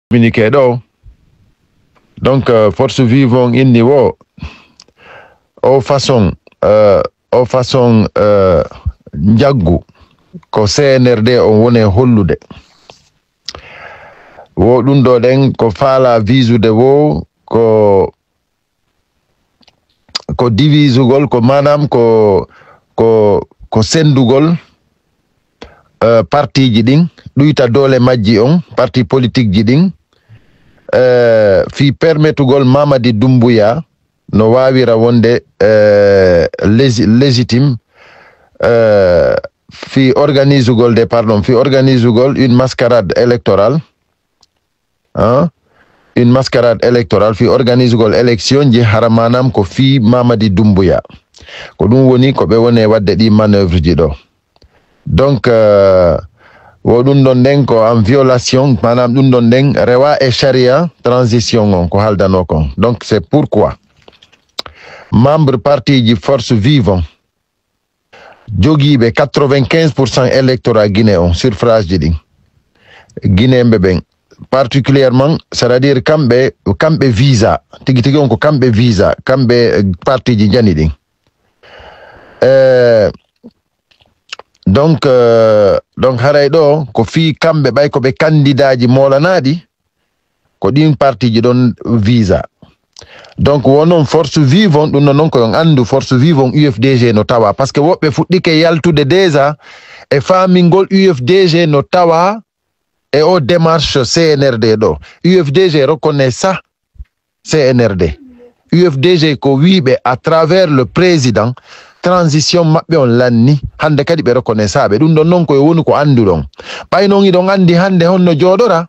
communiqué ɗo donc force vive on inni wo o façon jaggu ko CNRD on woni hollude wo ɗum ɗo ɗen ko faala visude wo ko divisugol ko manam ko sendugol parti ji ɗin ɗuyta dole majji on parti politique ji ɗin fi permettugol Mamadi Doumbouya no wawira wonde légitime fi organisugol une mascarade électorale fi organisugol élection ji hara manam ko fi Mamadi Doumbouya ko ɗum woni ko ɓe woni wadde ɗi manœuvre ji ɗo donc wo ɗum ɗon nden ko en violation manam ɗum ɗon nden rewa e charia transition on ko haldano kon donc c'est pourquoi membre parti ji force vive jogiiɓe 95% électorat Guinée on suffrage ji ɗin Guinéɓe ɓen particulièrement c'est-à-dire kamɓe visa tigi on ko kamɓe visa kamɓe parti ji jani ɗin donc haray ɗo ko fi kamɓe ɓay ko ɓe candidat ji molanaɗi ko ɗin parti ji ɗon visa donc wonon force vive on ɗum noon ko on andu force vive on UFDG no tawa par ce que woɓɓe fuɗɗike yaltude déjà e famingol UFDG no tawa e o démarche CNRD ɗo UFDG reconnaît ça CNRD UFDG ko wiɓe à travers le président transition maɓɓe on lanni hande kadi ɓe reconnaît ça ɓe ɗum ɗon noon koye woni ko andu ɗon ɓay noon iɗon andi hande honno jooɗora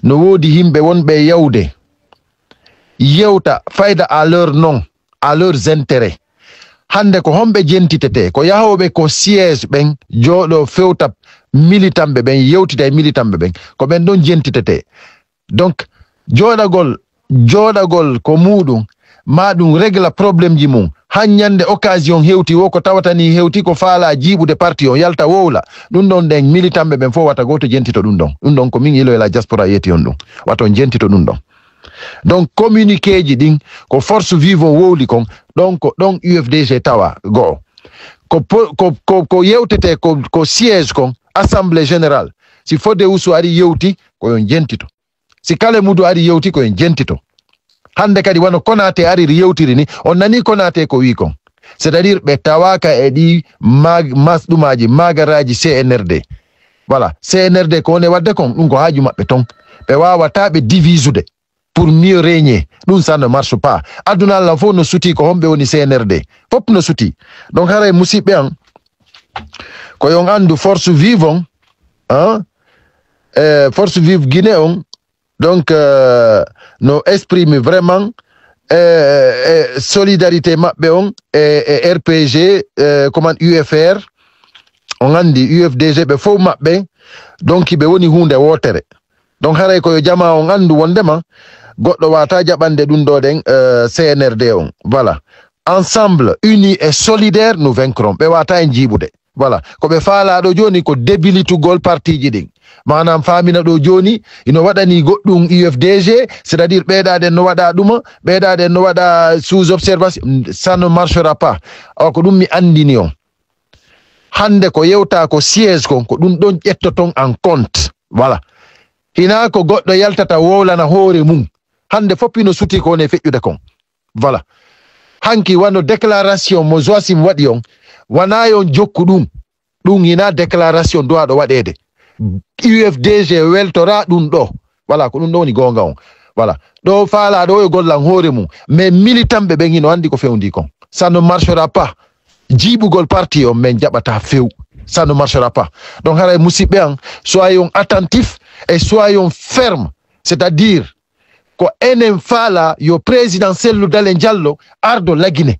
no woodi yimɓe wonɓe yewta fayda à leur nom à leurs intérêts hande ko homɓe jentitete ko yahoɓe ko siège ɓen jooɗo fewta militanɓe ɓen yewtita e militanɓe ɓen ko ɓen ɗon jentitete donc jooɗagol ko muɗum ma ɗum régla probléme ji mum hanyande occasion hewti wo ko tawatani hewti ko faala jiiɓude parti on yalta wowla ɗum ɗon ɗen militanɓe ɓen fof wata goto jentito ɗum ɗon ko min ilo e la diaspora yeti on ɗum waton jentito ɗum ɗon donc communiqué ji ɗin ko force vive on wowli kon ɗon UFDG tawa go'o ko yewtete ko siège kon assemblée générale si Fodé Oussou ari yewti koyon jentito si Kale Moudou ari yewti koyon jentito hande kadi wano Konaté ari yewtiri ni on nani Konaté ko wi kon c'est-à-dire ɓe tawaka e ɗi masɗumaji magaraji CNRD voilà CNRD ko woni wadde kon ɗum ko haaju maɓɓe ton ɓe wawata ɓe divisude pour mieux régner ɗum ça ne marche pas aduna Allah fof no suti ko homɓe woni CNRD fop no suti donc haray musidɓe an ko yon andu force vive on force vive Guinée on donc no exprime vraiment solidarité maɓɓe on e RPG comment UFR on andi UFDG ɓe fof maɓɓe donc ɓe woni hunde wotere donc haray koyo jama on andu wondema goɗɗo wata jaɓande ɗum ɗo ɗen CNRD on voilà ensemble unis et solidaire nous vaincrons ɓe wata en jiiɓude voilà ko ɓe faala ɗo joni ko débilitugol parti ji ɗin manam famina ɗo joni ino waɗani goɗɗum UFDG c'est-à-dire ɓeeɗaɗen no waɗa ɗuma ɓeeɗaɗen no waɗa sous observation ça ne marchera pas ko ɗum mi andini on hande ko yewta ko siège kon ko ɗum ɗon ƴettoton en compte voilà hina ko goɗɗo yaltata wowlana hoore mum hande foppino suti ko woni feƴƴude kon voilà hanki wano déclaration mo Joasim waɗi on wana yon jokku ɗum hina déclaration duwaɗo waɗede UFDG weltora ɗum ɗo voilà ko ɗum ɗo woni gonga on voilà ɗo faala ɗo e gollan hoore mum mais militanɓe ɓen hino andi ko fewndi kon ça ne marchera pas jiiɓugol parti on men jaɓata few ça ne marchera pas donc haray musidɓe an soyons attentifs et soyons fermes c'est-à-dire ko enen faala yo président Cellou Dalein Diallo ardo lagine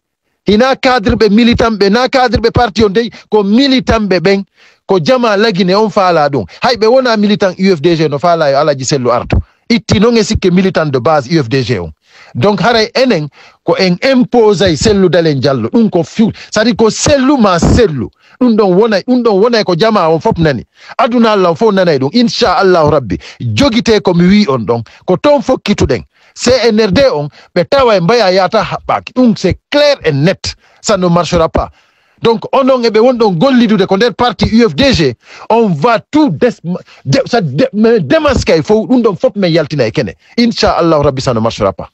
hina cadreɓe militanɓe na cadreɓe parti on dey ko militanɓe ɓen ko jama lagine on faala ɗum hayɓe wona militant UFDG no faala yo Alaji Cellou ardo itti non e sikke militant de base UFDG on donc haray enen ko en impose ay sellu dalen jallo dum ko fiu sadi ko sellu ma sellu dum don wonay ko jama on fop nani aduna Allah fo nanay dum inshallah rabbi jogite ko mi wi on don ko ton fokkituden CNRD on be tawa mbaya yata habbaki dum c'est clair et net, ça ne marchera pas. Donc on ebe wondon gollidude ko der parti UFDG on va tout démasquer, il faut dum don fop me yaltina e kene inshallah rabbi, ça ne marchera pas.